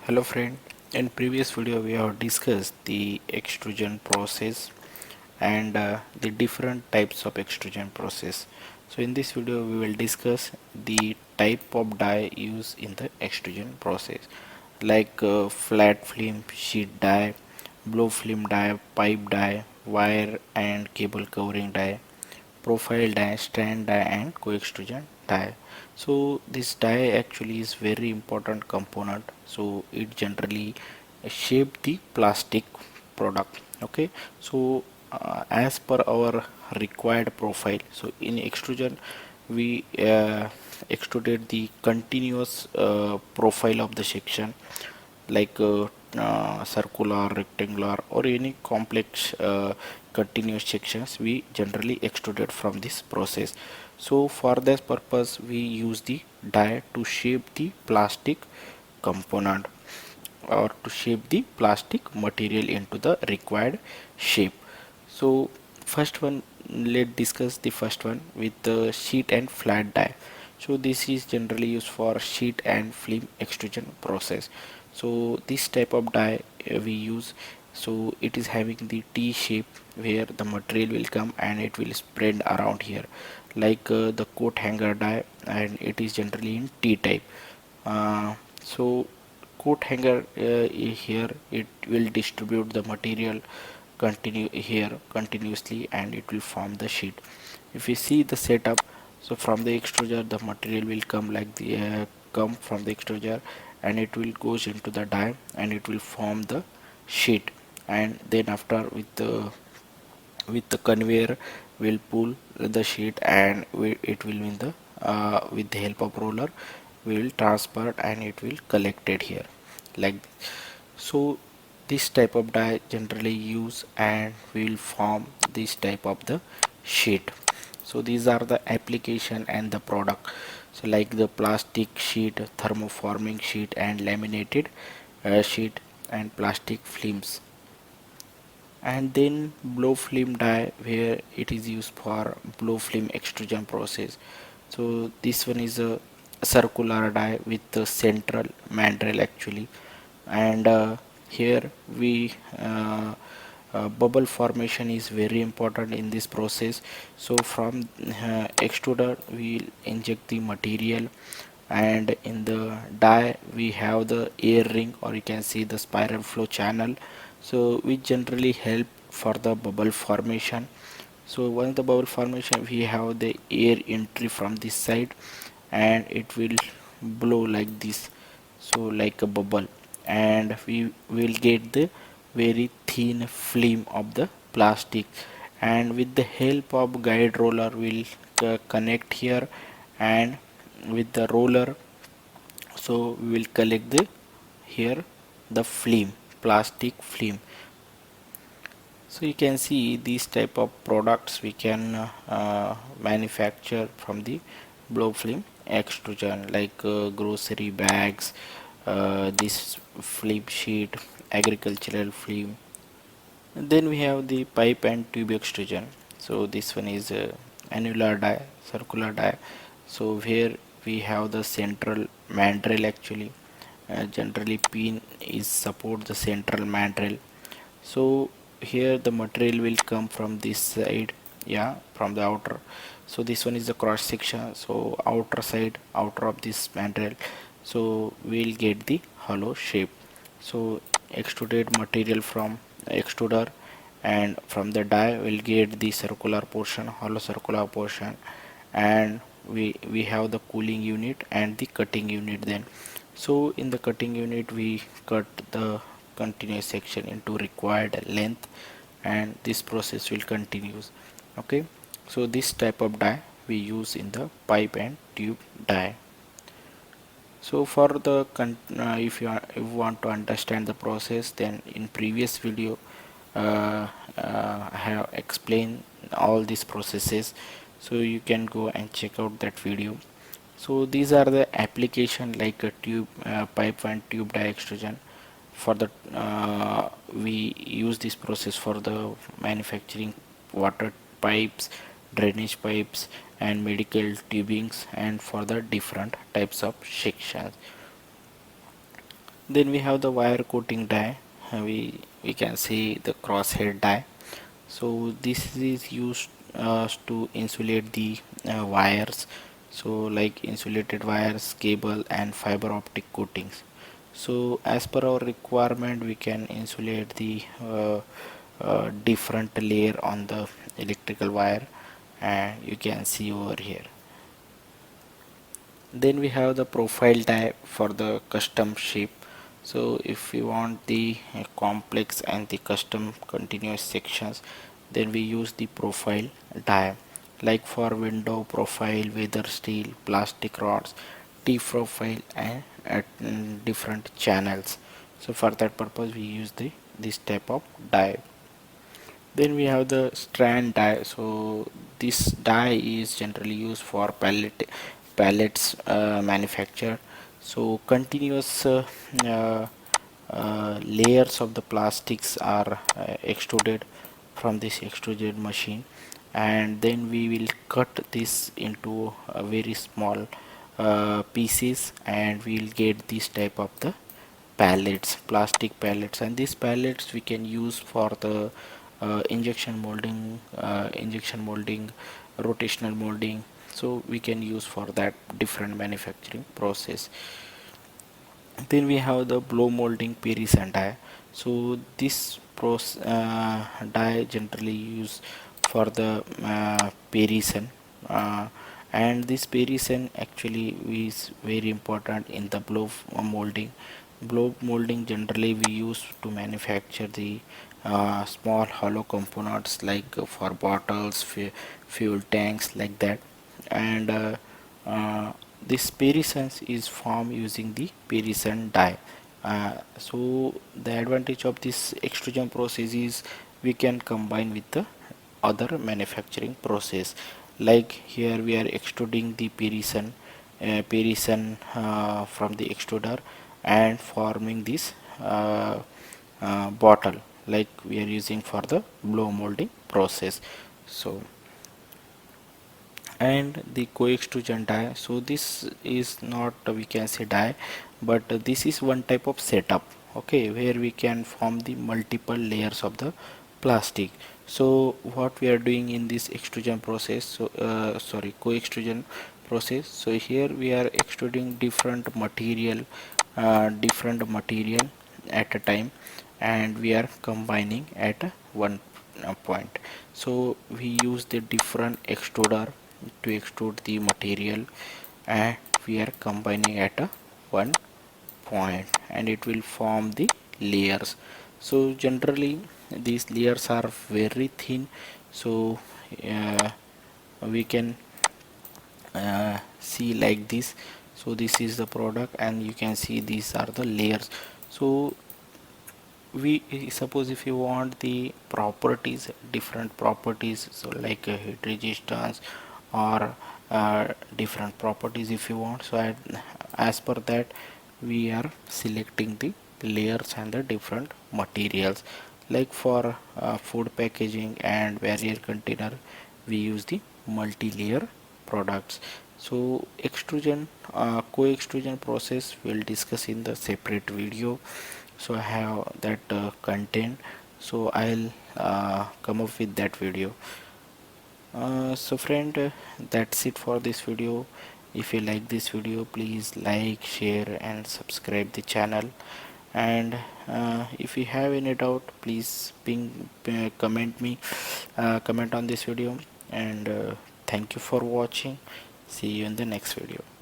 Hello friend, in previous video we have discussed the extrusion process and the different types of extrusion process. So in this video we will discuss the type of die used in the extrusion process like flat film sheet die, blow film die, pipe die, wire and cable covering die, profile die, strand die and co-extrusion die. So this die actually is very important component, so it generally shape the plastic product. Okay, so as per our required profile, so in extrusion we extruded the continuous profile of the section like circular, rectangular or any complex continuous sections we generally extruded from this process. So for this purpose we use the die to shape the plastic component or to shape the plastic material into the required shape. So first one, let's discuss the first one with the sheet and flat die. So this is generally used for sheet and film extrusion process. So this type of die we use, so it is having the T shape where the material will come and it will spread around here like the coat hanger die, and it is generally in T type. So coat hanger here it will distribute the material continue here continuously and it will form the sheet. If you see the setup, so from the extruder the material will come like the come from the extruder and it will goes into the die and it will form the sheet, and then after with the conveyor will pull the sheet and it will in the with the help of roller we will transfer and it will collect it here like this. So this type of die generally use and will form this type of the sheet. So these are the application and the product, so like the plastic sheet, thermoforming sheet and laminated sheet and plastic films. And then blow film die where it is used for blow film extrusion process. So this one is a circular die with the central mandrel actually, and here we bubble formation is very important in this process. So from extruder we inject the material, and in the die we have the air ring or you can see the spiral flow channel, so we generally help for the bubble formation. So once the bubble formation we have the air entry from this side and it will blow like this, so like a bubble, and we will get the very thin film of the plastic, and with the help of guide roller we'll connect here, and with the roller so we will collect the here the film, plastic film. So you can see these type of products we can manufacture from the blow film extrusion like grocery bags, this flip sheet, agricultural film. And then we have the pipe and tube extrusion. So this one is annular die, circular die. So here we have the central mandrel actually. Generally pin is support the central mandrel. So here the material will come from this side, yeah, from the outer. So this one is the cross section, so outer side, outer of this mandrel, so we'll get the hollow shape. So extruded material from extruder, and from the die we'll get the circular portion, hollow circular portion, and we have the cooling unit and the cutting unit then. So in the cutting unit we cut the continuous section into required length, and this process will continues. Okay, so this type of die we use in the pipe and tube die. So for the if you want to understand the process, then in previous video I have explained all these processes, so you can go and check out that video. So these are the application like a tube pipe and tube die extrusion. For the we use this process for the manufacturing water pipes, drainage pipes and medical tubings, and for the different types of sections. Then we have the wire coating die. We can see the crosshead die. So this is used to insulate the wires, so like insulated wires, cable and fiber optic coatings. So as per our requirement we can insulate the different layer on the electrical wire, and you can see over here. Then we have the profile die for the custom shape. So if we want the complex and the custom continuous sections, then we use the profile die, like for window profile, weather steel, plastic rods, T profile and at different channels. So for that purpose we use the this type of die. Then we have the strand die. So this die is generally used for pallets manufacture. So continuous layers of the plastics are extruded from this extruded machine, and then we will cut this into a very small pieces, and we'll get this type of the pallets, plastic pallets. And these pallets we can use for the injection molding, rotational molding. So we can use for that different manufacturing process. Then we have the blow molding Parisian die. So this die generally used for the Parisian, and this Parisian actually is very important in the blow molding. Blow molding generally we use to manufacture the small hollow components, like for bottles, fuel tanks, like that. And this perisons is formed using the perison die. So the advantage of this extrusion process is we can combine with the other manufacturing process, like here we are extruding the perison from the extruder and forming this bottle, like we are using for the blow molding process. So and the co-extrusion die, so this is not we can say die, but this is one type of setup, okay, where we can form the multiple layers of the plastic. So what we are doing in this extrusion process, so sorry, co-extrusion process, so here we are extruding different material at a time, and we are combining at one point. So we use the different extruder to extrude the material, and we are combining at a one point, and it will form the layers. So generally these layers are very thin, so we can see like this. So this is the product, and you can see these are the layers. So we suppose if you want the properties, different properties, so like heat resistance or different properties if you want, so as per that we are selecting the layers and the different materials. Like for food packaging and barrier container, we use the multi-layer products. So extrusion co-extrusion process we'll discuss in the separate video, so I have that content, so I'll come up with that video. So friend, that's it for this video. If you like this video, please like, share and subscribe the channel. And if you have any doubt, please comment on this video. And thank you for watching. See you in the next video.